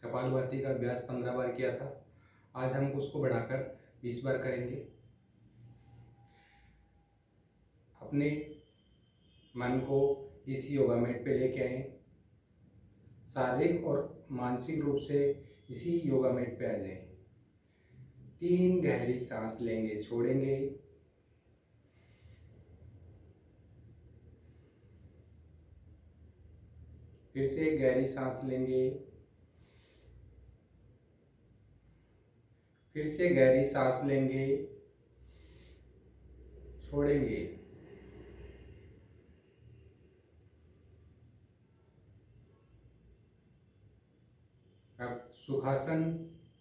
कपालभाति का अभ्यास 15 बार किया था। आज हम उसको बढ़ाकर 20 बार करेंगे। अपने मन को इस योगा मैट पे लेके आएं। शारीरिक और मानसिक रूप से इसी योगा मैट पे आ जाएं। 3 गहरी सांस लेंगे, छोड़ेंगे। फिर से गहरी सांस लेंगे। फिर से गहरी सांस लेंगे, छोड़ेंगे। अब सुखासन,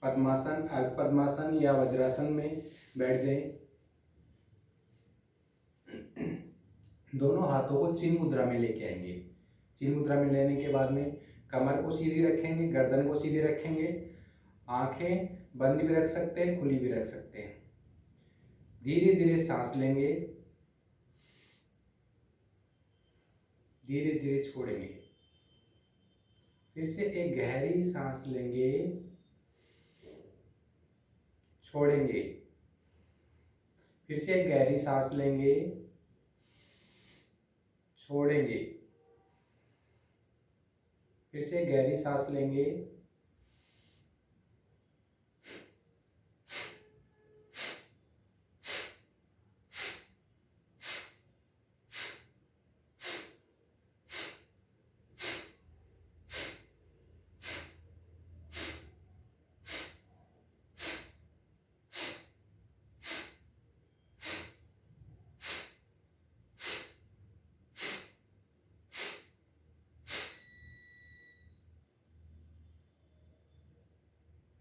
पद्मासन, अर्ध पद्मासन या वज्रासन में बैठ जाएं। दोनों हाथों को चिन्ह मुद्रा में लेके आएंगे। चिन्ह मुद्रा में लेने के बाद में कमर को सीधी रखेंगे, गर्दन को सीधी रखेंगे। आंखें बंद भी रख सकते हैं, खुली भी रख सकते हैं। धीरे धीरे सांस लेंगे, धीरे धीरे छोड़ेंगे। फिर से एक गहरी सांस लेंगे, छोड़ेंगे। फिर से एक गहरी सांस लेंगे, छोड़ेंगे। फिर से गहरी सांस लेंगे,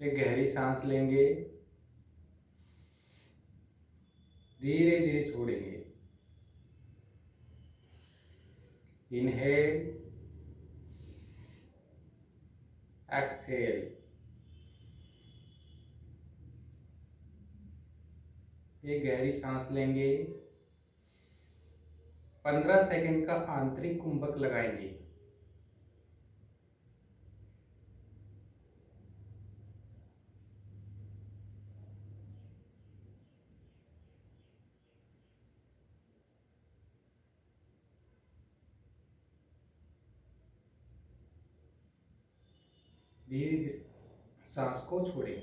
एक गहरी सांस लेंगे, धीरे धीरे छोड़ेंगे। Inhale, exhale. एक गहरी सांस लेंगे, 15 सेकंड का आंतरिक कुंभक लगाएंगे। धीरे धीरे सांस को छोड़ें।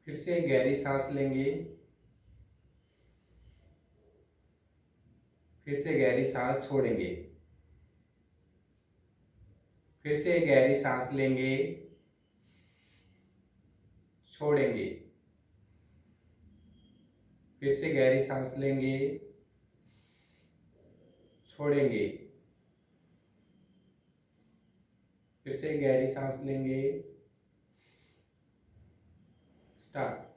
फिर से गहरी सांस लेंगे, फिर से गहरी सांस छोड़ेंगे। फिर से गहरी सांस लेंगे, छोड़ेंगे। फिर से गहरी सांस लेंगे, छोड़ेंगे। फिर से गहरी सांस लेंगे, स्टार्ट।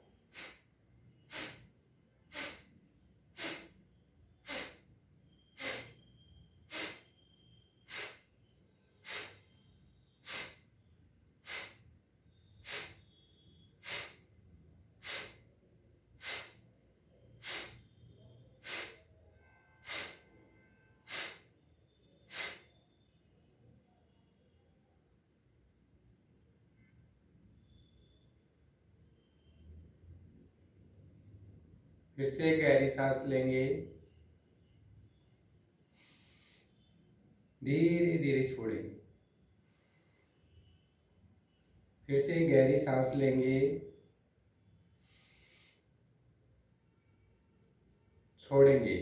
फिर से गहरी सांस लेंगे, धीरे धीरे छोड़ेंगे। फिर से गहरी सांस लेंगे, छोड़ेंगे।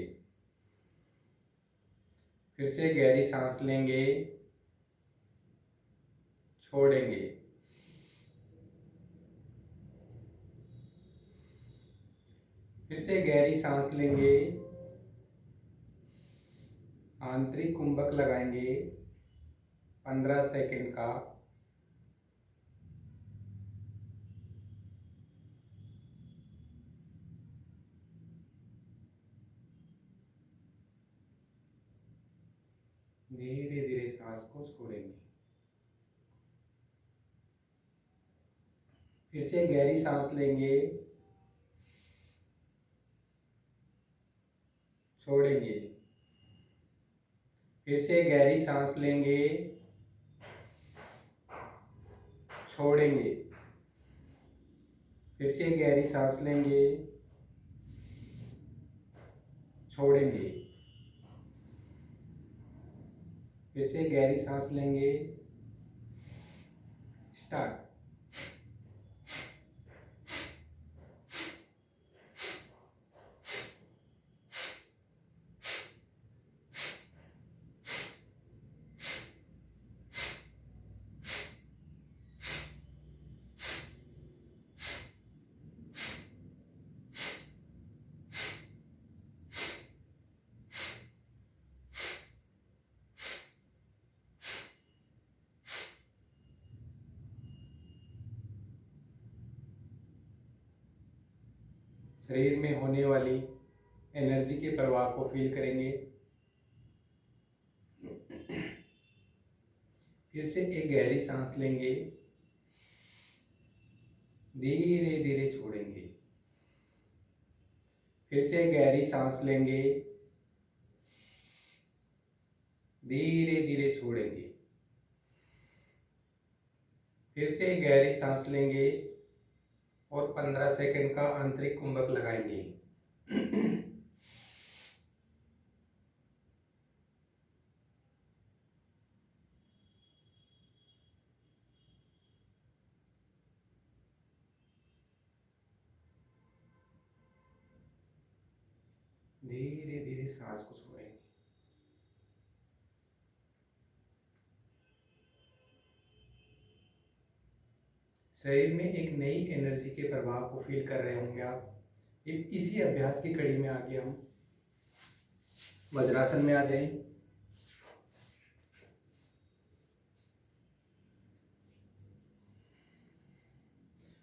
फिर से गहरी सांस लेंगे, छोड़ेंगे। फिर से गहरी सांस लेंगे, आंतरिक कुंभक लगाएंगे 15 सेकंड का। धीरे धीरे सांस को छोड़ेंगे। फिर से गहरी सांस लेंगे, छोड़ेंगे। फिर से गहरी सांस लेंगे, छोड़ेंगे। फिर से गहरी सांस लेंगे, छोड़ेंगे। फिर से गहरी सांस लेंगे, स्टार्ट। शरीर में होने वाली एनर्जी के प्रवाह को फील करेंगे। फिर से एक गहरी सांस लेंगे, धीरे धीरे छोड़ेंगे। फिर से गहरी सांस लेंगे, धीरे धीरे छोड़ेंगे। फिर से गहरी सांस लेंगे और 15 सेकंड का आंतरिक कुंभक लगाएंगे। धीरे धीरे सांस को छोड़ेंगे। शरीर में एक नई एनर्जी के प्रभाव को फील कर रहे होंगे आप। इसी अभ्यास की कड़ी में आगे हम वज्रासन में आ जाएं।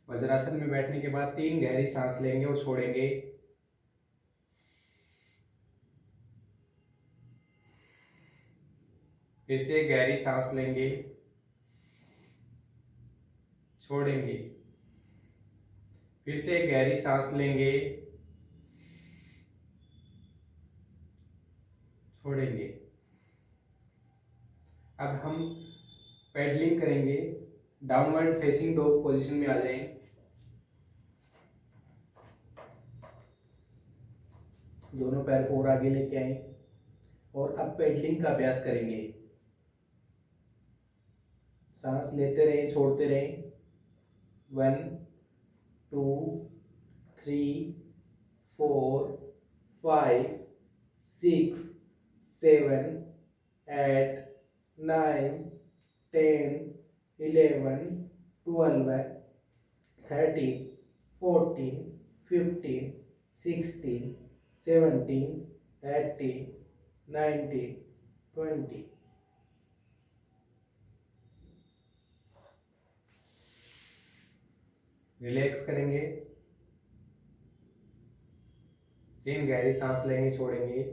वज्रासन में बैठने के बाद 3 गहरी सांस लेंगे और छोड़ेंगे। फिर से गहरी सांस लेंगे, छोड़ेंगे। फिर से गहरी सांस लेंगे, छोड़ेंगे। अब हम पेडलिंग करेंगे। डाउनवर्ड फेसिंग डॉग पोजीशन में आ जाएं। दोनों पैर को और आगे लेके आए और अब पेडलिंग का अभ्यास करेंगे। सांस लेते रहें, छोड़ते रहें। 1 2 3 4 5 6 7 8 9 10 11 12 13 14 15 16 17 18 19 20। रिलैक्स करेंगे। 3 गहरी सांस लेंगे, छोड़ेंगे।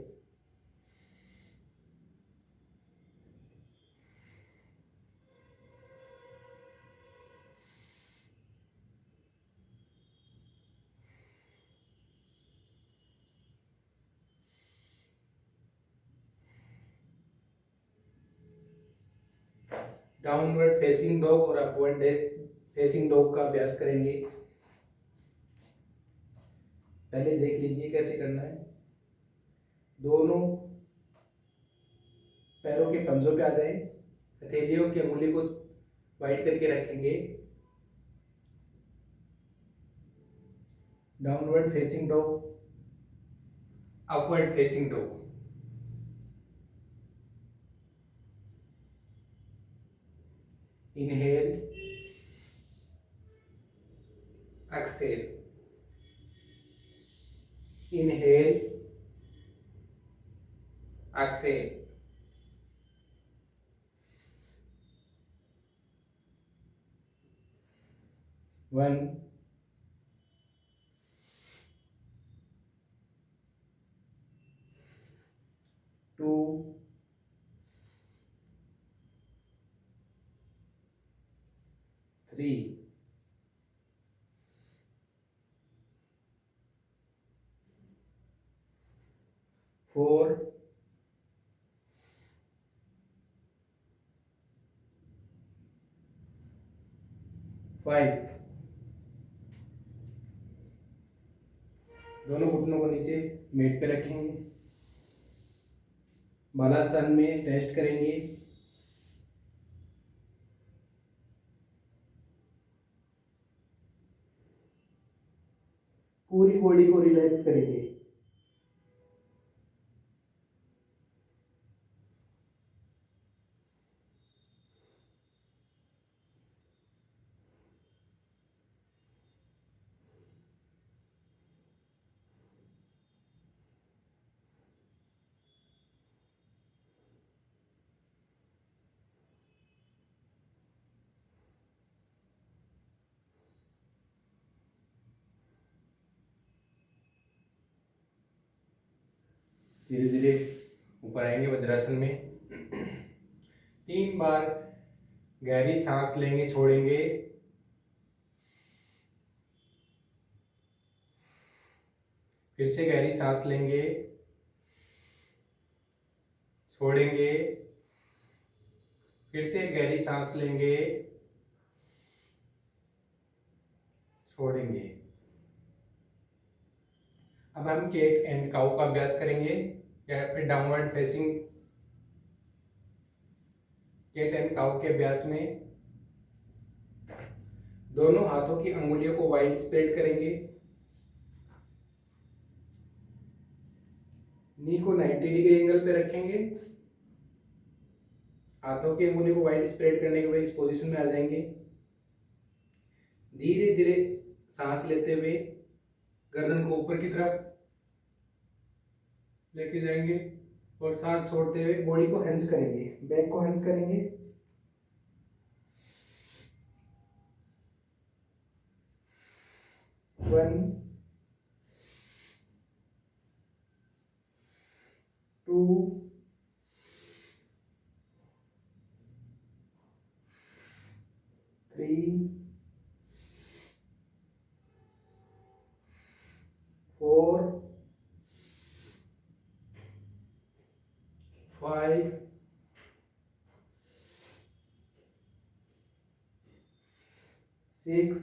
डाउनवर्ड फेसिंग डॉग और अपवर्ड फेसिंग डॉग का अभ्यास करेंगे। पहले देख लीजिए कैसे करना है। दोनों पैरों के पंजों पे आ जाएं। हथेलियों की अंगुली को वाइड करके रखेंगे। Downward facing dog, upward facing dog. Inhale, exhale, inhale, exhale. 1 2 3 4 5 5। दोनों घुटनों को नीचे मेट पे रखेंगे, बालासन में रेस्ट करेंगे। पूरी बॉडी को रिलैक्स करेंगे। धीरे धीरे ऊपर आएंगे वज्रासन में। 3 बार गहरी सांस लेंगे, छोड़ेंगे। फिर से गहरी सांस लेंगे, छोड़ेंगे। फिर से गहरी सांस लेंगे, छोड़ेंगे। अब हम कैट एंड काउ का अभ्यास करेंगे, या फिर downward facing cat and cow के अभ्यास में दोनों हाथों की अंगुलियों को वाइड स्प्रेड करेंगे। नी को 90 डिग्री एंगल पे रखेंगे। हाथों की अंगुलियों को वाइड स्प्रेड करने के बाद इस पोजीशन में आ जाएंगे। धीरे धीरे सांस लेते हुए गर्दन को ऊपर की तरफ लेके जाएंगे और सांस छोड़ते हुए बॉडी को हंच करेंगे, बैक को हंच करेंगे। 1 2 3 4 5 6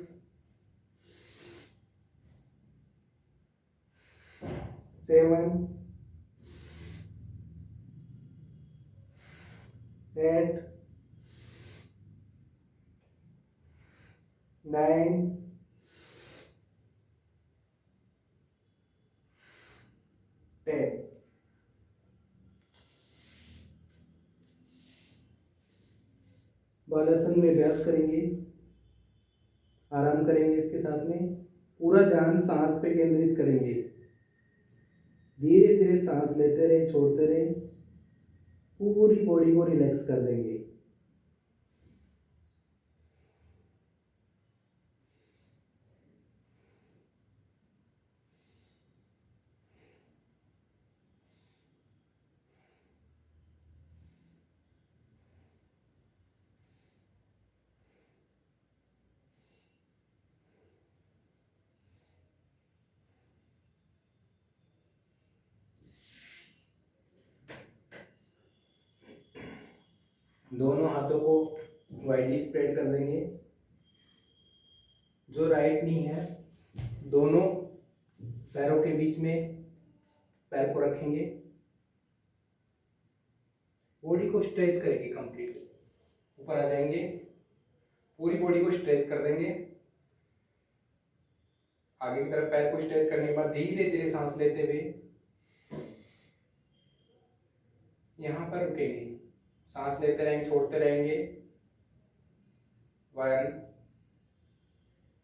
7 8 9 10। बालासन में अभ्यास करेंगे, आराम करेंगे। इसके साथ में पूरा ध्यान सांस पे केंद्रित करेंगे। धीरे धीरे सांस लेते रहे, छोड़ते रहे, पूरी बॉडी को रिलैक्स कर देंगे। दोनों हाथों को वाइडली स्प्रेड कर देंगे। जो राइट नी है दोनों पैरों के बीच में पैर को रखेंगे। बॉडी को स्ट्रेच करेंगे, कंप्लीटली ऊपर आ जाएंगे। पूरी बॉडी को स्ट्रेच कर देंगे। आगे की तरफ पैर को स्ट्रेच करने के बाद धीरे धीरे सांस लेते हुए यहां पर रुकेंगे। सांस लेते रहेंगे, छोड़ते रहेंगे। 1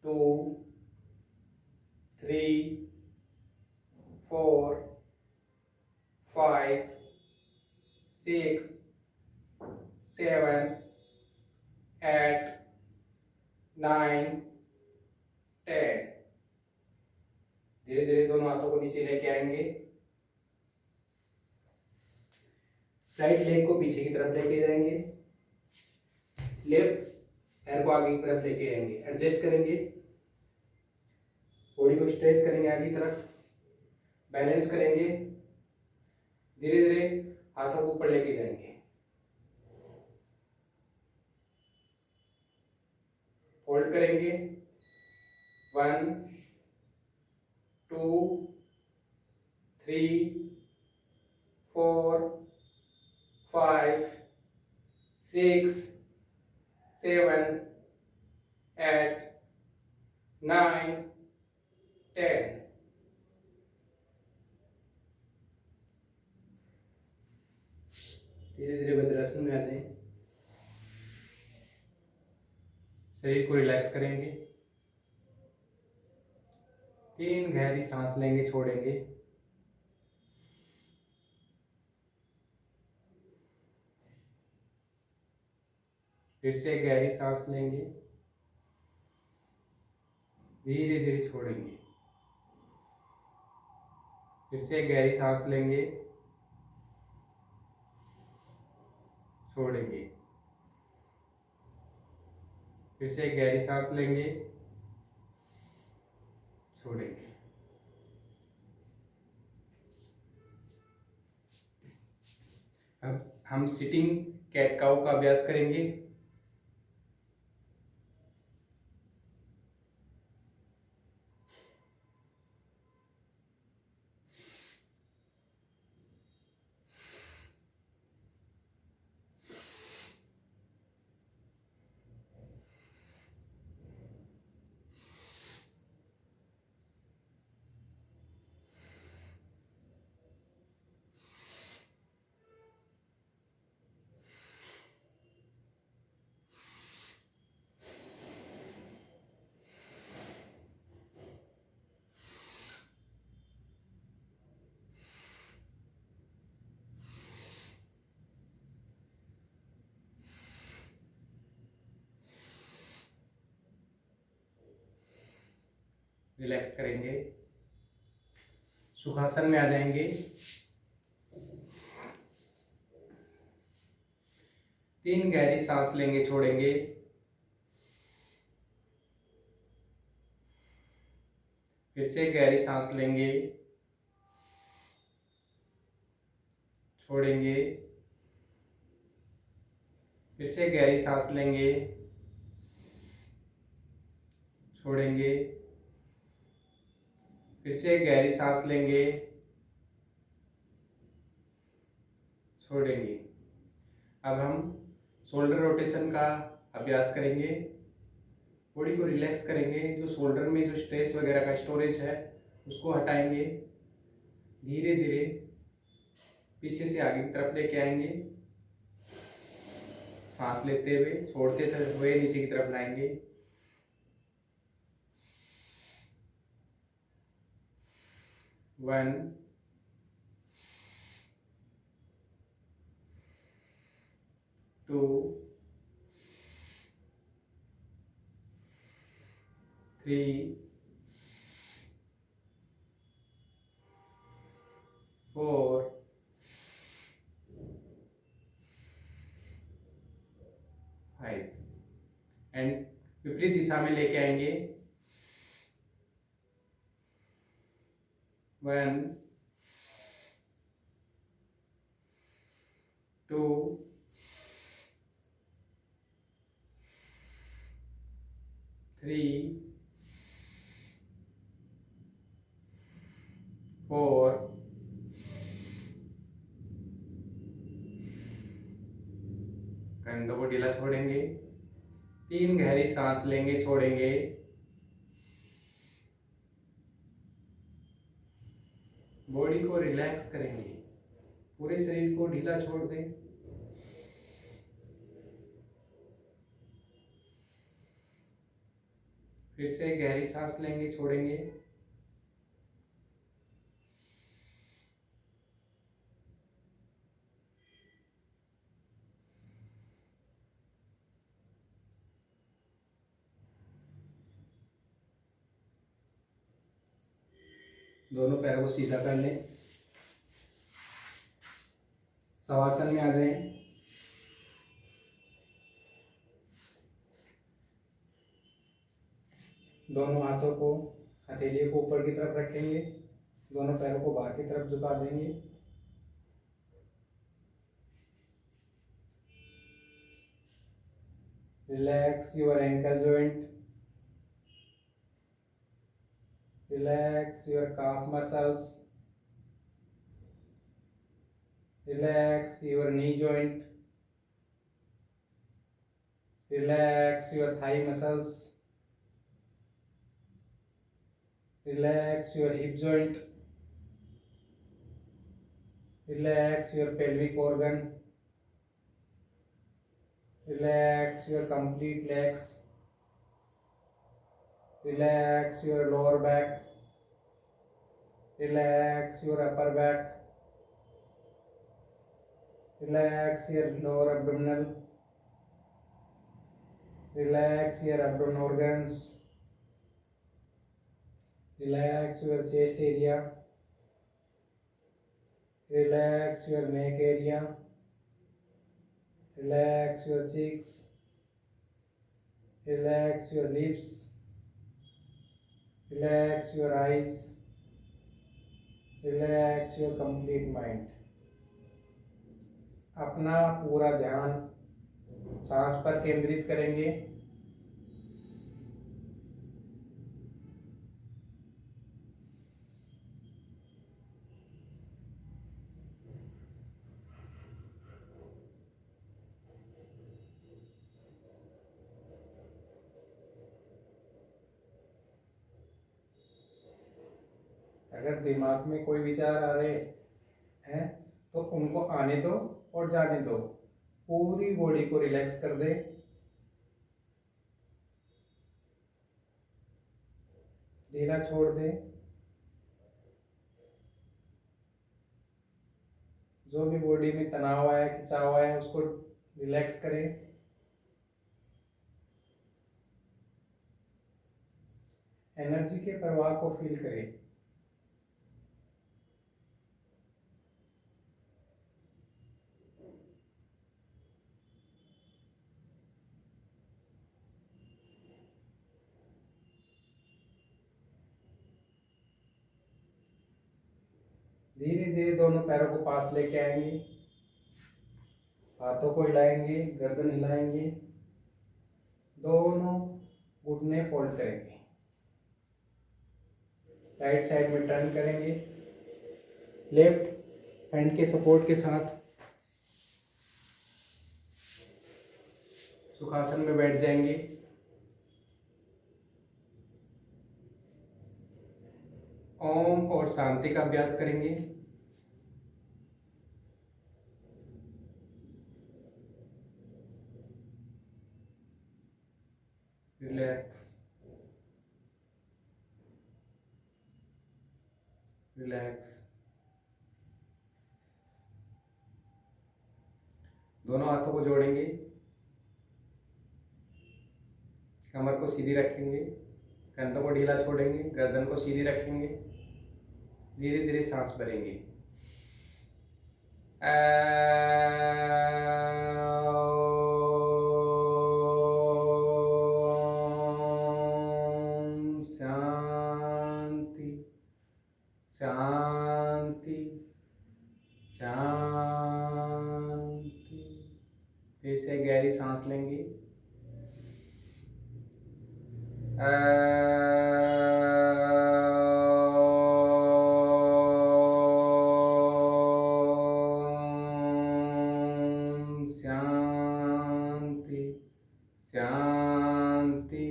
2 3 4 5 6 7 8 9 10। धीरे धीरे दोनों हाथों को नीचे लेके आएंगे। राइट लेग को पीछे की तरफ लेके जाएंगे। लेफ्ट पैर को आगे की तरफ लेके आएंगे। एडजस्ट करेंगे, बॉडी को स्ट्रेच करेंगे आगे की तरफ, बैलेंस करेंगे। धीरे धीरे हाथों को ऊपर लेके जाएंगे। होल्ड करेंगे, 1 2 3 4 5 6 7 8 9 10। धीरे धीरे वज्रासन में आ जाए, शरीर को रिलैक्स करेंगे, 3 गहरी सांस लेंगे, छोड़ेंगे, फिर से गहरी सांस लेंगे, धीरे धीरे छोड़ेंगे, फिर से गहरी सांस लेंगे, छोड़ेंगे, फिर से गहरी सांस लेंगे, छोड़ेंगे। अब हम सिटिंग कैट काउ का अभ्यास करेंगे। रिलैक्स करेंगे, सुखासन में आ जाएंगे, 3 गहरी सांस लेंगे, छोड़ेंगे, फिर से गहरी सांस लेंगे, छोड़ेंगे, फिर से गहरी सांस लेंगे, छोड़ेंगे, फिर से गहरी सांस लेंगे, छोड़ेंगे। अब हम शोल्डर रोटेशन का अभ्यास करेंगे, बॉडी को रिलैक्स करेंगे, जो शोल्डर में जो स्ट्रेस वगैरह का स्टोरेज है उसको हटाएंगे, धीरे धीरे पीछे से आगे की तरफ लेके आएंगे, सांस लेते हुए, छोड़ते हुए नीचे की तरफ लाएंगे, 1 2 3 4 5 एंड विपरीत दिशा में लेके आएंगे, 1 2 3 4 कंधों को ढीला छोड़ेंगे, 3 गहरी सांस लेंगे, छोड़ेंगे, बॉडी को रिलैक्स करेंगे, पूरे शरीर को ढीला छोड़ दें, फिर से गहरी सांस लेंगे, छोड़ेंगे, दोनों पैरों को सीधा कर लें, शवासन में आ जाएं, दोनों हाथों को हथेलियों को ऊपर की तरफ रखेंगे, दोनों पैरों को बाहर की तरफ झुका देंगे, relax your ankle joint, Relax your calf muscles. Relax your knee joint. Relax your thigh muscles. Relax your hip joint. Relax your pelvic organ. Relax your complete legs. Relax your lower back. Relax your upper back. Relax your lower abdominal. Relax your abdominal organs. Relax your chest area. Relax your neck area. Relax your cheeks. Relax your lips. Relax your eyes. Relax your complete mind. अपना पूरा ध्यान सांस पर केंद्रित करेंगे। अगर दिमाग में कोई विचार आ रहे हैं तो उनको आने दो और जाने दो। पूरी बॉडी को रिलैक्स कर दे। ढीला छोड़ दे। जो भी बॉडी में तनाव आया, खिंचाव आया, उसको रिलैक्स करें। एनर्जी के प्रवाह को फील करें। धीरे धीरे दोनों पैरों को पास लेके आएंगे। हाथों को हिलाएंगे, गर्दन हिलाएंगे। दोनों घुटने फोल्ड करेंगे। राइट साइड में टर्न करेंगे। लेफ्ट हैंड के सपोर्ट के साथ सुखासन में बैठ जाएंगे। ओम और शांति का अभ्यास करेंगे। Relax, relax. दोनों हाथों को जोड़ेंगे। कमर को सीधी रखेंगे। कंधों को ढीला छोड़ेंगे। गर्दन को सीधी रखेंगे। धीरे धीरे सांस भरेंगे। शांति, शांति, शांति। फिर से गहरी सांस लेंगे। शांति, शांति,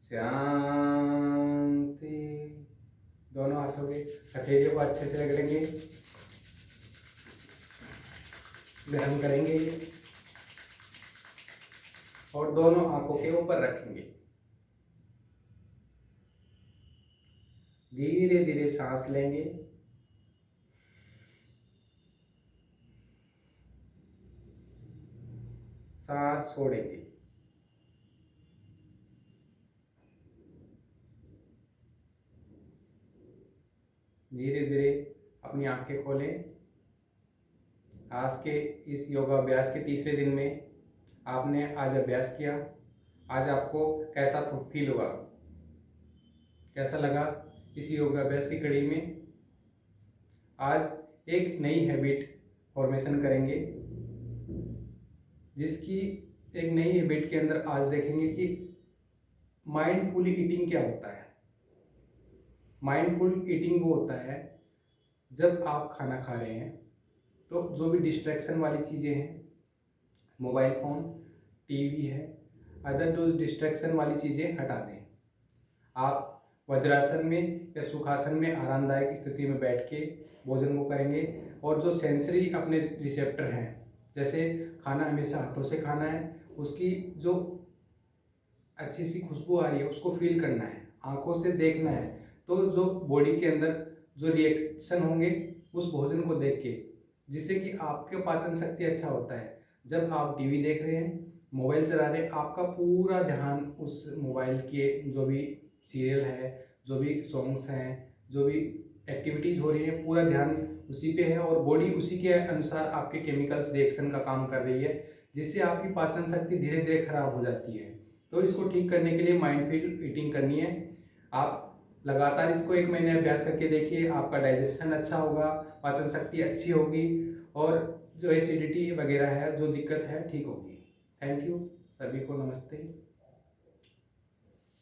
शांति। दोनों हाथों के हथेलियों को अच्छे से रगड़ेंगे, गर्म करेंगे और दोनों आंखों के ऊपर रखेंगे। धीरे धीरे सांस लेंगे। सांस छोड़ेंगे। धीरे धीरे अपनी आंखें खोलें। आज के इस योगाभ्यास के तीसरे दिन में आपने आज अभ्यास किया। आज आपको कैसा फील हुआ, कैसा लगा इस योगाभ्यास की कड़ी में? आज एक नई हैबिट फॉर्मेशन करेंगे, जिसकी एक नई हैबिट के अंदर आज देखेंगे कि माइंडफुली ईटिंग क्या होता है। माइंडफुल ईटिंग वो होता है जब आप खाना खा रहे हैं तो जो भी डिस्ट्रैक्शन वाली चीज़ें हैं, मोबाइल फ़ोन, टीवी है, अदर जो डिस्ट्रैक्शन वाली चीज़ें हटा दें। आप वज्रासन में या सुखासन में आरामदायक स्थिति में बैठ के भोजन को करेंगे और जो सेंसरी अपने रिसेप्टर हैं, जैसे खाना हमेशा हाथों से खाना है, उसकी जो अच्छी सी खुशबू आ रही है उसको फील करना है, आँखों से देखना है, तो जो बॉडी के अंदर जो रिएक्शन होंगे उस भोजन को देख के, जिससे कि आपका पाचन शक्ति अच्छा होता है। जब आप टीवी देख रहे हैं, मोबाइल चला रहे हैं, आपका पूरा ध्यान उस मोबाइल के जो भी सीरियल है, जो भी सॉन्ग्स हैं, जो भी एक्टिविटीज़ हो रही है, पूरा ध्यान उसी पे है और बॉडी उसी के अनुसार आपके केमिकल्स रिएक्शन का काम कर रही है, जिससे आपकी पाचन शक्ति धीरे धीरे खराब हो जाती है। तो इसको ठीक करने के लिए माइंडफुल ईटिंग करनी है। आप लगातार इसको 1 महीने अभ्यास करके देखिए, आपका डाइजेशन अच्छा होगा, पाचन शक्ति अच्छी होगी और जो एसिडिटी वगैरह है, जो दिक्कत है, ठीक होगी। थैंक यू, सभी को नमस्ते।